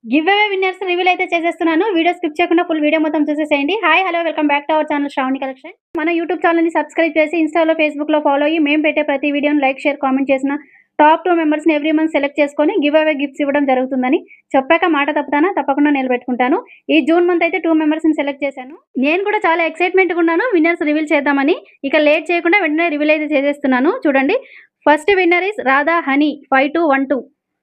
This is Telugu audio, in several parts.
గివ్ అవే విన్నర్స్ రివీల్ అయితే చేసేస్తున్నాను. వీడియో స్కిప్ చేయకుండా ఫుల్ వీడియో మొత్తం చూసేసేయండి. Hi hello welcome back to our channel Shravani collection. మన యూట్యూబ్ ఛానల్‌ని సబ్స్క్రైబ్ చేసి ఇన్‌స్టాలో, ఫేస్‌బుక్‌లో ఫాలో అయ్యి మేము పెట్టే ప్రతి వీడియోని లైక్, షేర్, కామెంట్ చేసిన టాప్ 2 మెంబర్స్‌ని ఎవ్రీ మంత్ సెలెక్ట్ చేసుకొని గివ్ అవే గిఫ్ట్స్ ఇవ్వడం జరుగుతుందని చెప్పాక మాట తప్పుతానా? తప్పకుండా నిలబెట్టుకుంటాను. ఈ జూన్ మంత్ అయితే 2 మెంబర్స్‌ని సెలెక్ట్ చేశాను. నేను కూడా చాలా ఎక్సైట్‌మెంట్‌గా ఉన్నాను విన్నర్స్ రివీల్ చేద్దామని. ఇక లేట్ చేయకుండా వెంటనే రివీల్ అయితే చేసేస్తున్నాను. చూడండి. First winner is Radha Honey 5212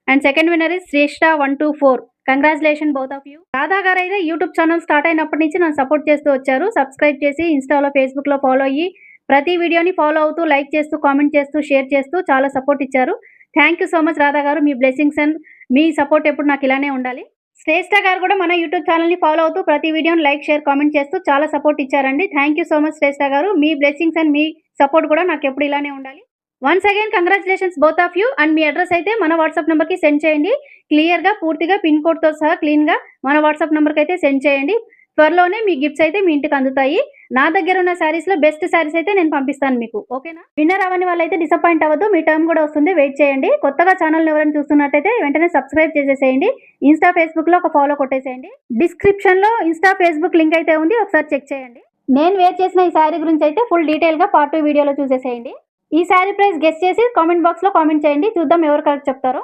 and second winner is Shreshtha 124. Congratulation both of you. Radha garu అయితే యూట్యూబ్ ఛానల్ స్టార్ట్ అయినప్పటి నుంచి నన్ను సపోర్ట్ చేస్తూ వచ్చారు. సబ్స్క్రైబ్ చేసి ఇన్‌స్టాలో, ఫేస్‌బుక్‌లో ఫాలో అయ్యి ప్రతి వీడియోని ఫాలో అవుతూ, లైక్ చేస్తూ, కామెంట్ చేస్తూ, షేర్ చేస్తూ చాలా సపోర్ట్ ఇచ్చారు. Thank you so much Radha గారు. మీ బ్లెస్సింగ్స్ అండ్ మీ సపోర్ట్ ఎప్పుడు నాకు ఇలానే ఉండాలి. శ్రేష్ఠ గారు కూడా మన యూట్యూబ్ ఛానల్‌ని ఫాలో అవుతూ ప్రతి వీడియోని లైక్, షేర్, కామెంట్ చేస్తూ చాలా సపోర్ట్ ఇచ్చారండి. థ్యాంక్ యూ సో మచ్ శ్రేష్ఠ గారు. మీ బ్లెస్సింగ్స్ అండ్ మీ సపోర్ట్ కూడా నాకెప్పుడు ఇలానే ఉండాలి. Once again congratulations both of you. And me address అయితే మన వాట్సాప్ నెంబర్‌కి సెండ్ చేయండి. క్లియర్‌గా పూర్తిగా పిన్ కోడ్‌తో సహా క్లీన్‌గా మన వాట్సాప్ నెంబర్‌కి అయితే సెండ్ చేయండి. త్వరలోనే మీ గిఫ్ట్స్ అయితే మీ ఇంటికి అందుతాయి. నా దగ్గర ఉన్న శారీస్‌లో బెస్ట్ శారీస్ అయితే నేను పంపిస్తాను మీకు. ఓకేనా? విన్నర్ అవ్వని వాళ్ళైతే డిసప్పాయింట్ అవ్వద్దు. మీ టర్మ్ కూడా వస్తుంది. వెయిట్ చేయండి. కొత్తగా ఛానల్‌ని ఎవరైనా చూస్తున్నట్టయితే వెంటనే సబ్స్క్రైబ్ చేసేసేయండి. ఇన్‌స్టా, ఫేస్‌బుక్‌లో ఒక ఫాలో కొట్టేసేయండి. డిస్క్రిప్షన్‌లో ఇన్‌స్టా, ఫేస్‌బుక్ లింక్ అయితే ఉంది. ఒకసారి చెక్ చేయండి. నేను వేర్ చేసిన ఈ శారీ గురించి అయితే ఫుల్ డీటెయిల్‌గా పార్ట్ 2 వీడియోలో చూసేసేయండి. ఈ శారీ ప్రైస్ గెస్ చేసి కామెంట్ బాక్స్‌లో కామెంట్ చేయండి. చూద్దాం ఎవరు కరెక్ట్ చెప్తారో.